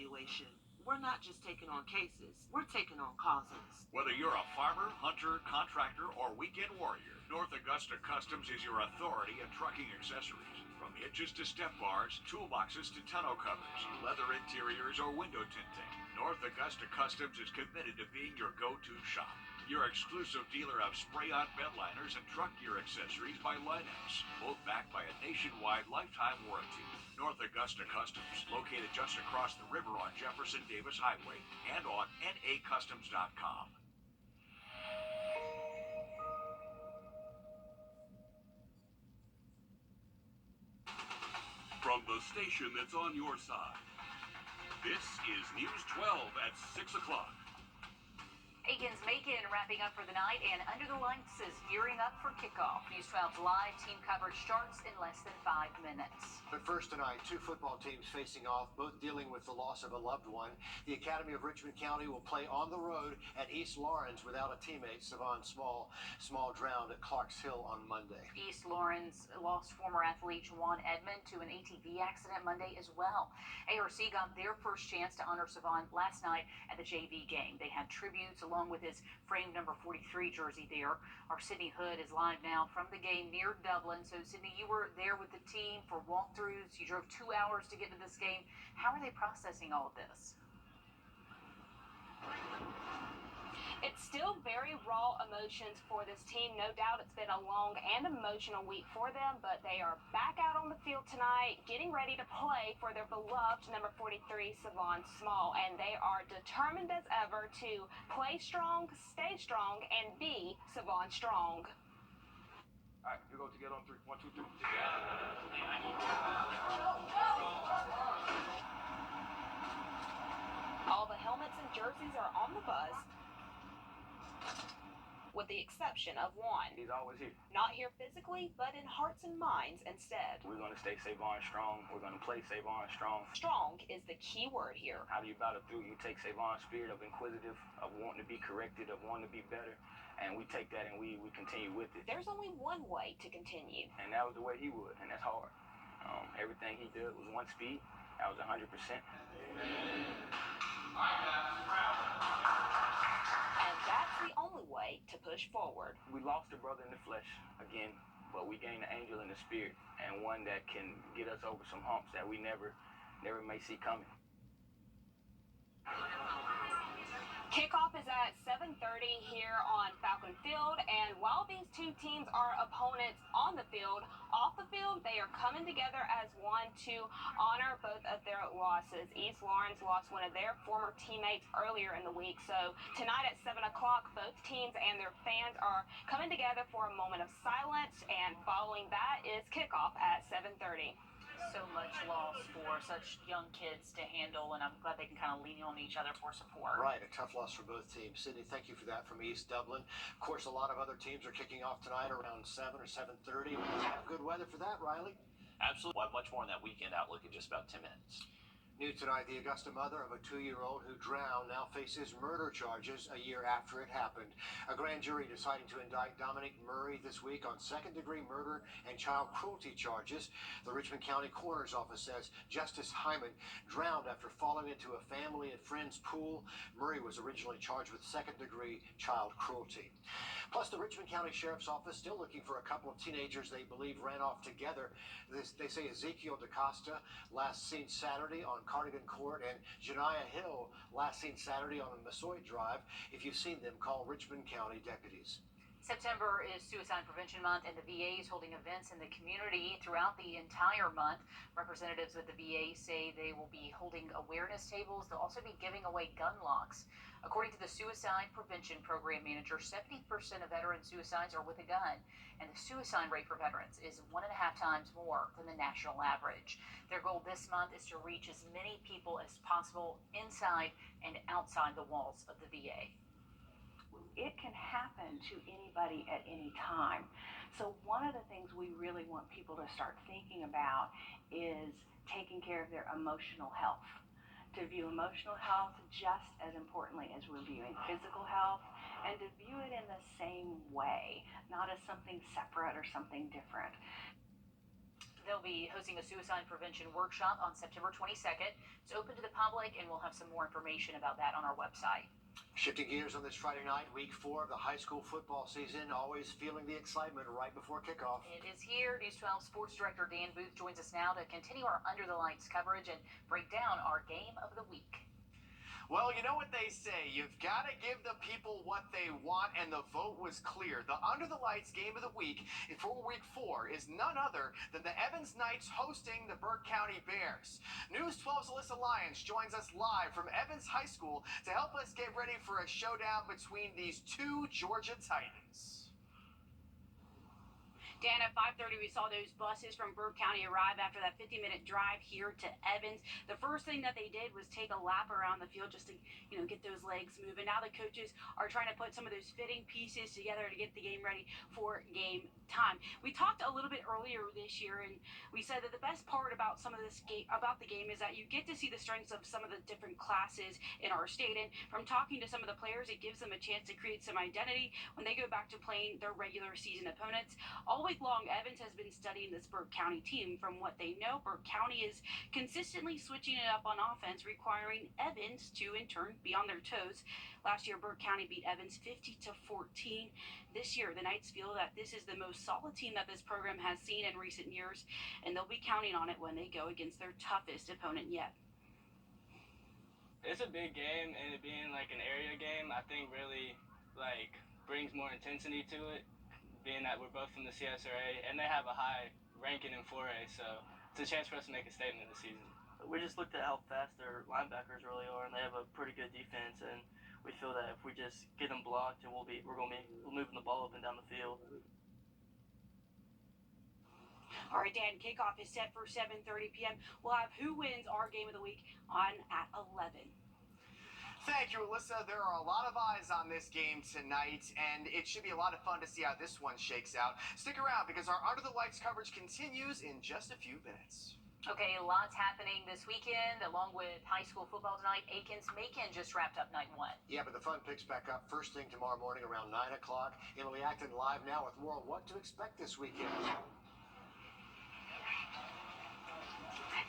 evaluation. We're not just taking on cases, we're taking on causes. Whether you're a farmer, hunter, contractor, or weekend warrior, North Augusta Customs is your authority in trucking accessories. From hitches to step bars, toolboxes to tonneau covers, leather interiors, or window tinting, North Augusta Customs is committed to being your go-to shop. Your exclusive dealer of spray-on bed liners and truck gear accessories by Linex, both backed by a nationwide lifetime warranty. North Augusta Customs, located just across the river on Jefferson Davis Highway and on nacustoms.com. From the station that's on your side, this is News 12 at 6 o'clock. Aiken's-Macon wrapping up for the night, and Under the Lights is gearing up for kickoff. News 12's live team coverage starts in less than 5 minutes. But first tonight, two football teams facing off, both dealing with the loss of a loved one. The Academy of Richmond County will play on the road at East Lawrence without a teammate. Savon Small drowned at Clarks Hill on Monday. East Lawrence lost former athlete Juwan Edmond to an ATV accident Monday as well. ARC got their first chance to honor Savon last night at the JV game. They had tributes along with his framed number 43 jersey there. Our Sydney Hood is live now from the game near Dublin. So, Sydney, you were there with the team for walkthroughs. You drove 2 hours to get to this game. How are they processing all of this? It's still very raw emotions for this team. No doubt it's been a long and emotional week for them, but they are back out on the field tonight, getting ready to play for their beloved number 43, Savon Small, and they are determined as ever to play strong, stay strong, and be Savon strong. All right, you go together on 3. 1, 2, 3. All the helmets and jerseys are on the bus, with the exception of one. He's always here. Not here physically, but in hearts and minds instead. We're going to stay Savon strong. We're going to play Savon strong. Strong is the key word here. How do you battle through? You take Savon's spirit of inquisitive, of wanting to be corrected, of wanting to be better, and we take that and we continue with it. There's only one way to continue. And that was the way he would, and that's hard. Everything he did was one speed. That was 100%. And that's the only way to push forward. We lost a brother in the flesh again, but we gained an angel in the spirit, and one that can get us over some humps that we never may see coming. Kickoff is at 7:30 here on Falcon Field, and while these two teams are opponents on the field, off the field, they are coming together as one to honor both of their losses. East Lawrence lost one of their former teammates earlier in the week, so tonight at 7 o'clock, both teams and their fans are coming together for a moment of silence, and following that is kickoff at 7:30. So much loss for such young kids to handle, and I'm glad they can kind of lean on each other for support. Right, a tough loss for both teams. Sydney, thank you for that from East Dublin. Of course, a lot of other teams are kicking off tonight around 7 or 7:30. We have good weather for that, Riley. Absolutely. We'll have much more on that weekend outlook in just about 10 minutes. New tonight, the Augusta mother of a 2-year-old who drowned now faces murder charges a year after it happened. A grand jury deciding to indict Dominic Murray this week on second-degree murder and child cruelty charges. The Richmond County Coroner's Office says Justice Hyman drowned after falling into a family and friends pool. Murray was originally charged with second-degree child cruelty. Plus, the Richmond County Sheriff's Office still looking for a couple of teenagers they believe ran off together. They say Ezekiel DaCosta, last seen Saturday on Cardigan Court, and Janiah Hill, last seen Saturday on Massoit Drive. If you've seen them, call Richmond County deputies. September is Suicide Prevention Month, and the VA is holding events in the community throughout the entire month. Representatives of the VA say they will be holding awareness tables. They'll also be giving away gun locks. According to the Suicide Prevention Program Manager, 70% of veteran suicides are with a gun, and the suicide rate for veterans is 1.5 times more than the national average. Their goal this month is to reach as many people as possible inside and outside the walls of the VA. It can happen to anybody at any time. So one of the things we really want people to start thinking about is taking care of their emotional health. To view emotional health just as importantly as we're viewing physical health, and to view it in the same way, not as something separate or something different. they'll be hosting a suicide prevention workshop on September 22nd. It's open to the public, and we'll have some more information about that on our website. Shifting gears on this Friday night, week 4 of the high school football season, always feeling the excitement right before kickoff. It is here. News 12 Sports Director Dan Booth joins us now to continue our Under the Lights coverage and break down our game of the week. Well, you know what they say, you've got to give the people what they want, and the vote was clear. The Under the Lights game of the week for week 4 is none other than the Evans Knights hosting the Burke County Bears. News 12's Alyssa Lyons joins us live from Evans High School to help us get ready for a showdown between these two Georgia Titans. Dan, at 5:30, we saw those buses from Burke County arrive after that 50-minute drive here to Evans. The first thing that they did was take a lap around the field just to, get those legs moving. Now the coaches are trying to put some of those fitting pieces together to get the game ready for game time. We talked a little bit earlier this year, and we said that the best part about the game is that you get to see the strengths of some of the different classes in our state. And from talking to some of the players, it gives them a chance to create some identity when they go back to playing their regular season opponents. All week long, Evans has been studying this Burke County team. From what they know, Burke County is consistently switching it up on offense, requiring Evans to, in turn, be on their toes. Last year, Burke County beat Evans 50-14. This year, the Knights feel that this is the most solid team that this program has seen in recent years, and they'll be counting on it when they go against their toughest opponent yet. It's a big game, and it being like an area game, I think really brings more intensity to it, being that we're both from the CSRA, and they have a high ranking in 4A, so it's a chance for us to make a statement this season. We just looked at how fast their linebackers really are, and they have a pretty good defense, and we feel that if we just get them blocked, and we're going to be moving the ball up and down the field. All right, Dan, kickoff is set for 7:30 p.m. We'll have Who Wins Our Game of the Week on at 11. Thank you, Alyssa. There are a lot of eyes on this game tonight, and it should be a lot of fun to see how this one shakes out. Stick around because our Under the Lights coverage continues in just a few minutes. Okay, lots happening this weekend, along with high school football tonight. Macon just wrapped up night 1. Yeah, but the fun picks back up first thing tomorrow morning around 9 o'clock. Emily Acton live now with more on what to expect this weekend.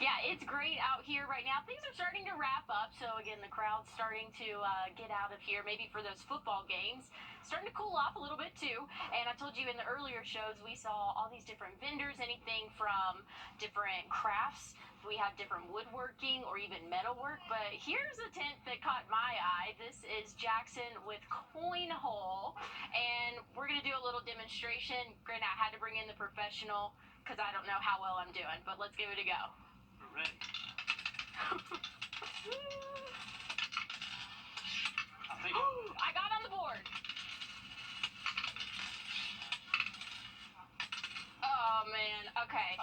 Yeah, it's great out here right now. Things are starting to wrap up. So, again, the crowd's starting to get out of here, maybe for those football games. Starting to cool off a little bit, too. And I told you in the earlier shows, we saw all these different vendors, anything from different crafts. We have different woodworking or even metalwork. But here's a tent that caught my eye. This is Jackson with Coin Hole. And we're going to do a little demonstration. Granted, I had to bring in the professional because I don't know how well I'm doing. But let's give it a go. Ready. I got on the board. Oh, man. Okay.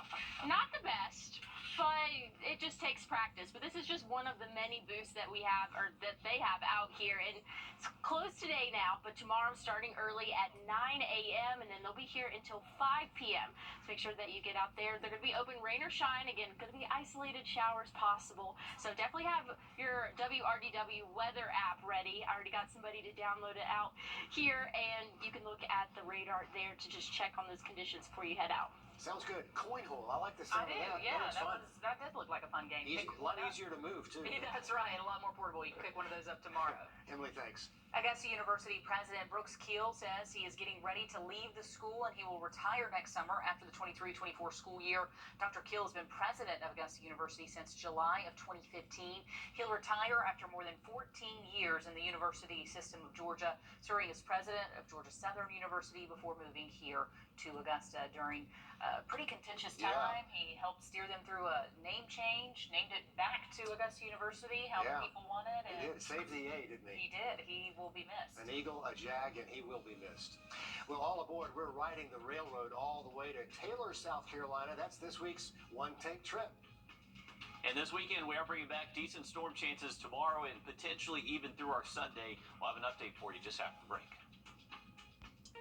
Not the best, but it just takes practice. But this is just one of the many booths that we have, or that they have out here. And it's closed today now, but tomorrow starting early at 9 a.m. and then they'll be here until 5 p.m. So make sure that you get out there. They're going to be open rain or shine. Again, going to be isolated showers possible. So definitely have your WRDW weather app ready. I already got somebody to download it out here, and you can look at the radar there to just check on those conditions before you head out. Sounds good. Coin hole. I like the sound of that. Yeah, that that did look like a fun game. a lot easier to move, too. That's right, a lot more portable. You can pick one of those up tomorrow. Emily, thanks. Augusta University President Brooks Keel says he is getting ready to leave the school and he will retire next summer after the 23-24 school year. Dr. Keel has been president of Augusta University since July of 2015. He'll retire after more than 14 years in the university system of Georgia, serving as president of Georgia Southern University before moving here to Augusta during a pretty contentious time. Yeah. He helped steer them through a name change, named it back to Augusta University, how the people wanted. He did. Saved the A, didn't he? He did. He will be missed. An eagle, a jag, and he will be missed. Well, all aboard. We're riding the railroad all the way to Taylor, South Carolina. That's this week's One Tank Trip. And this weekend, we are bringing back decent storm chances tomorrow and potentially even through our Sunday. We'll have an update for you just after the break.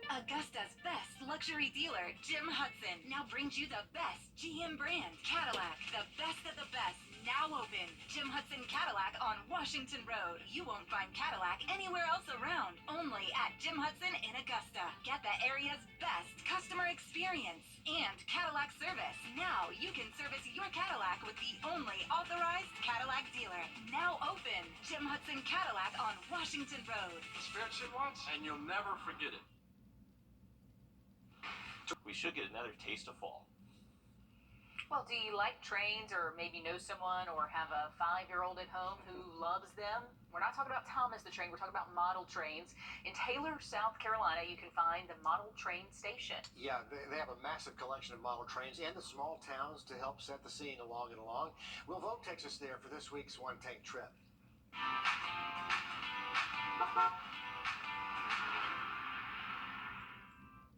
Augusta's best luxury dealer, Jim Hudson, now brings you the best GM brand Cadillac. The best of the best, now open. Jim Hudson Cadillac on Washington Road. You won't find Cadillac anywhere else around, only at Jim Hudson in Augusta. Get the area's best customer experience and Cadillac service. Now you can service your Cadillac with the only authorized Cadillac dealer. Now open, Jim Hudson Cadillac on Washington Road. Experience it once, and you'll never forget it. We should get another taste of fall. Well, do you like trains, or maybe know someone or have a 5-year-old at home who loves them? We're not talking about Thomas the Train, we're talking about model trains. In Taylor, South Carolina, you can find the model train station. Yeah, they have a massive collection of model trains and the small towns to help set the scene along and along. Will Vogue takes us there for this week's One Tank Trip.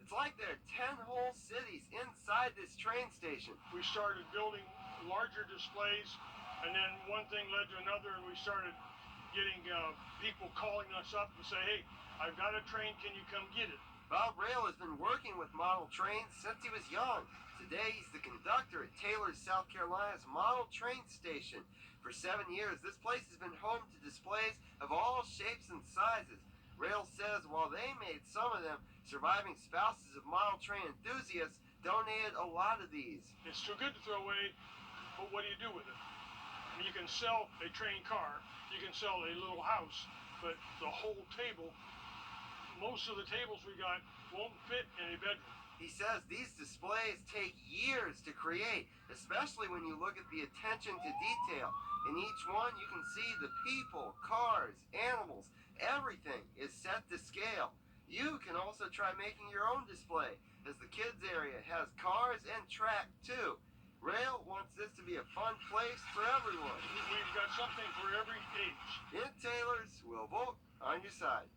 It's like there are 10 whole cities inside this train station. We started building larger displays, and then one thing led to another, and we started getting people calling us up and say, hey, I've got a train, can you come get it? Bob Rail has been working with model trains since he was young. Today, he's the conductor at Taylor, South Carolina's model train station. For 7 years, this place has been home to displays of all shapes and sizes. Rail says while they made some of them, surviving spouses of model train enthusiasts donated a lot of these. It's too good to throw away, but what do you do with it? I mean, you can sell a train car, you can sell a little house, but the whole table, most of the tables we got won't fit in a bedroom. He says these displays take years to create, especially when you look at the attention to detail. In each one, you can see the people, cars, animals, everything is set to scale. You can also try making your own display, as the kids area has cars and track too. Rail wants this to be a fun place for everyone. We've got something for every age. In Taylor's, Will Vogt on your side.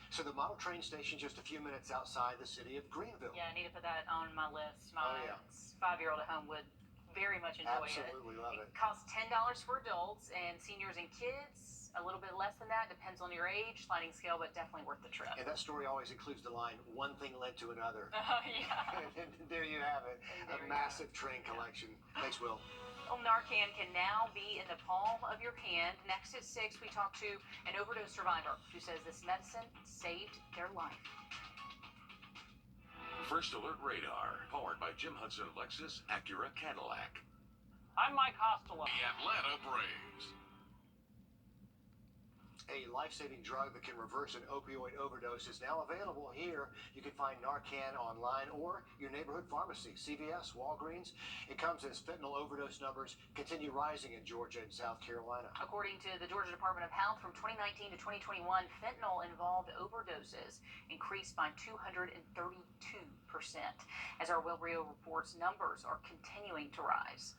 So the model train station just a few minutes outside the city of Greenville. Yeah, I need to put that on my list. My Oh, yeah. 5-year-old at home would very much enjoy Absolutely it. love it. It costs $10 for adults, and seniors and kids, a little bit less than that, depends on your age, sliding scale, but definitely worth the trip. And that story always includes the line, one thing led to another. Oh, yeah. And there you have it, a massive train collection. Thanks, Will. Well, Narcan can now be in the palm of your hand. Next at 6, we talk to an overdose survivor who says this medicine saved their life. First Alert Radar, powered by Jim Hudson Lexus Acura Cadillac. I'm Mike Hostela. The Atlanta Braves. A life-saving drug that can reverse an opioid overdose is now available here. You can find Narcan online or your neighborhood pharmacy, CVS, Walgreens. It comes as fentanyl overdose numbers continue rising in Georgia and South Carolina. According to the Georgia Department of Health, from 2019 to 2021, fentanyl-involved overdoses increased by 232%. As our Will Rio reports, numbers are continuing to rise.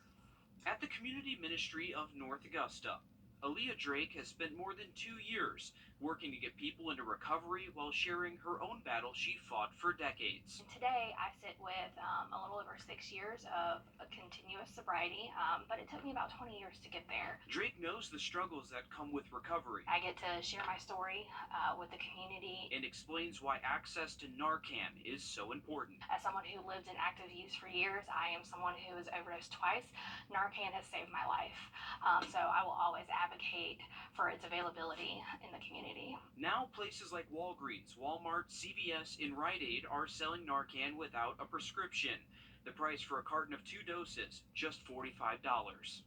At the Community Ministry of North Augusta, Aaliyah Drake has spent more than 2 years working to get people into recovery while sharing her own battle she fought for decades. Today, I sit with a little over 6 years of a continuous sobriety, but it took me about 20 years to get there. Drake knows the struggles that come with recovery. I get to share my story with the community. And explains why access to Narcan is so important. As someone who lived in active use for years, I am someone who has overdosed twice. Narcan has saved my life, so I will always advocate for its availability in the community. Now places like Walgreens, Walmart, CVS, and Rite Aid are selling Narcan without a prescription. The price for a carton of 2 doses, just $45.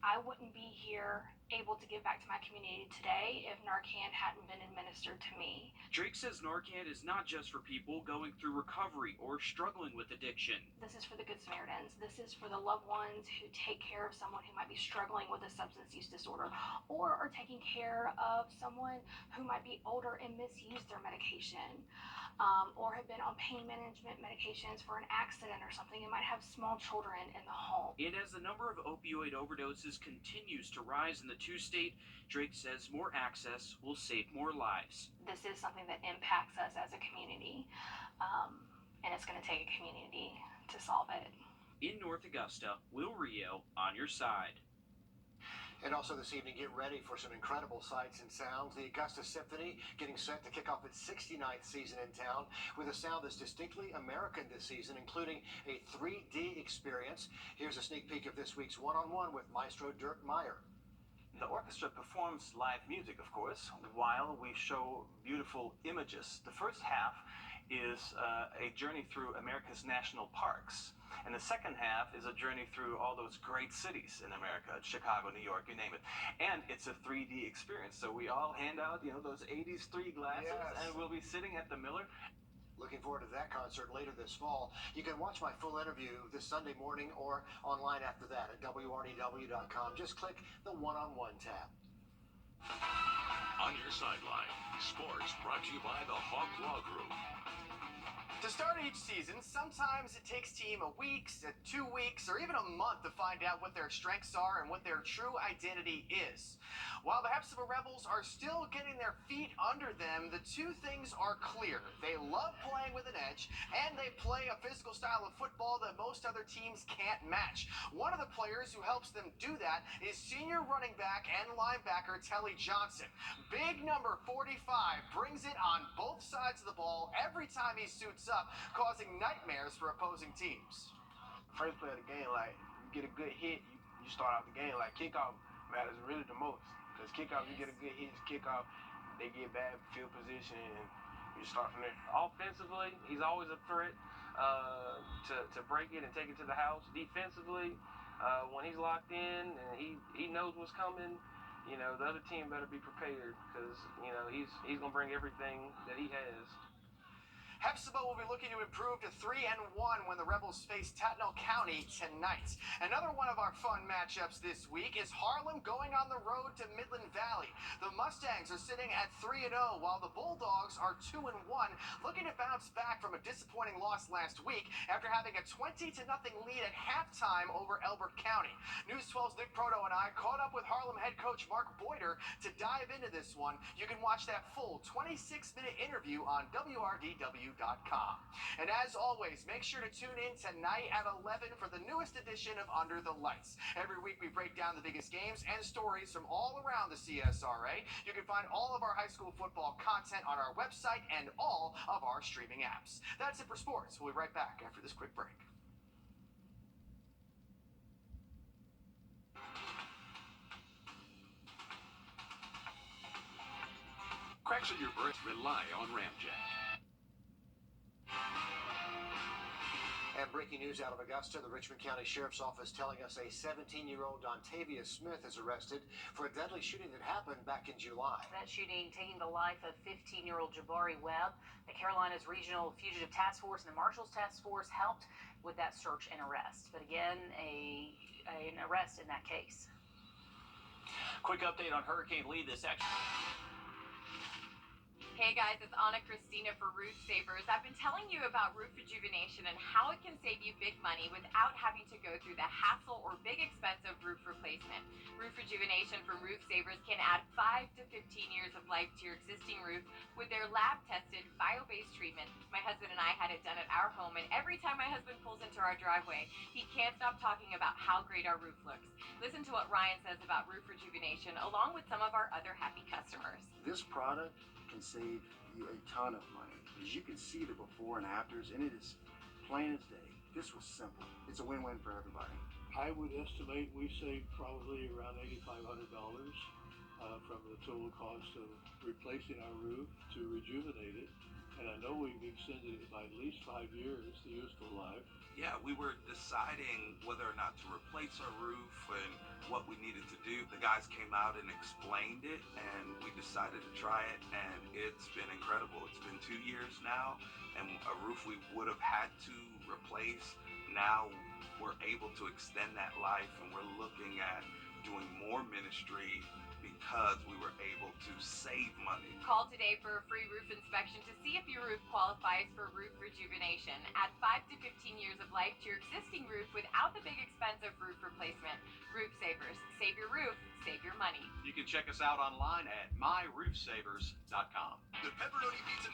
I wouldn't be here able to give back to my community today if Narcan hadn't been administered to me. Drake says Narcan is not just for people going through recovery or struggling with addiction. This is for the Good Samaritans. This is for the loved ones who take care of someone who might be struggling with a substance use disorder, or are taking care of someone who might be older and misuse their medication, or have been on pain management medications for an accident or something, and might have small children in the home. And as the number of opioid overdoses continues to rise in the 2-state, Drake says more access will save more lives. This is something that impacts us as a community, and it's going to take a community to solve it. In North Augusta, Will Rio on your side. And also this evening, get ready for some incredible sights and sounds. The Augusta Symphony getting set to kick off its 69th season in town with a sound that's distinctly American this season, including a 3D experience. Here's a sneak peek of this week's one-on-one with Maestro Dirk Meyer. The orchestra performs live music, of course, while we show beautiful images. The first half is a journey through America's national parks. And the second half is a journey through all those great cities in America, Chicago, New York, you name it. And it's a 3D experience. So we all hand out, those 80s 3 glasses, Yes. and we'll be sitting at the Miller. Looking forward to that concert later this fall. You can watch my full interview this Sunday morning or online after that at wrdw.com. Just click the one-on-one tab. On your sideline, sports brought to you by the Hawk Law Group. To start each season, sometimes it takes team a week, 2 weeks, or even a month to find out what their strengths are and what their true identity is. While the Hepzibah Rebels are still getting their feet under them, the two things are clear. They love playing with an edge, and they play a physical style of football that most other teams can't match. One of the players who helps them do that is senior running back and linebacker Telly Johnson. Big number 45 brings it on both sides of the ball every time he suits up, causing nightmares for opposing teams. First play of the game, like, you get a good hit, you start out the game. Like, kickoff matters really the most. Because kickoff, you get a good hit, kickoff, they get bad field position, and you start from there. Offensively, he's always a threat to break it and take it to the house. Defensively, when he's locked in and he knows what's coming, the other team better be prepared because, he's going to bring everything that he has. Hepzibah will be looking to improve to 3-1 when the Rebels face Tatnall County tonight. Another one of our fun matchups this week is Harlem going on the road to Midland Valley. The Mustangs are sitting at 3-0 while the Bulldogs are 2-1, looking to bounce back from a disappointing loss last week after having a 20-0 lead at halftime over Elbert County. News 12's Nick Proto and I caught up with Harlem head coach Mark Boyder to dive into this one. You can watch that full 26-minute interview on WRDW.com. And as always, make sure to tune in tonight at 11 for the newest edition of Under the Lights. Every week we break down the biggest games and stories from all around the CSRA. You can find all of our high school football content on our website and all of our streaming apps. That's it for sports. We'll be right back after this quick break. Cracks in your birth rely on Ramjack. And breaking news out of Augusta, the Richmond County Sheriff's Office telling us a 17-year-old Dontavia Smith is arrested for a deadly shooting that happened back in July. That shooting taking the life of 15-year-old Jabari Webb. The Carolinas Regional Fugitive Task Force and the Marshals Task Force helped with that search and arrest. But again, an arrest in that case. Quick update on Hurricane Lee. This action. Hey guys, it's Anna Christina for Roof Savers. I've been telling you about roof rejuvenation and how it can save you big money without having to go through the hassle or big expensive roof replacement. Roof rejuvenation from Roof Savers can add 5 to 15 years of life to your existing roof with their lab-tested, bio-based treatment. My husband and I had it done at our home, and every time my husband pulls into our driveway, he can't stop talking about how great our roof looks. Listen to what Ryan says about roof rejuvenation, along with some of our other happy customers. This product can save you a ton of money. As you can see the before and afters, and it is plain as day. This was simple. It's a win-win for everybody. I would estimate we saved probably around $8,500 from the total cost of replacing our roof to rejuvenate it. And I know we've extended it by at least 5 years, the useful life. Yeah, we were deciding whether or not to replace our roof and what we needed to do. The guys came out and explained it, and we decided to try it, and it's been incredible. It's been 2 years now, and a roof we would have had to replace, now we're able to extend that life, and we're looking at doing more ministry because we were able to save money. Call today for a free roof inspection to see if your roof qualifies for roof rejuvenation. Add 5 to 15 years of life to your existing roof without the big expense of roof replacement. Roof Savers. Save your roof, save your money. You can check us out online at myroofsavers.com. The pepperoni pizza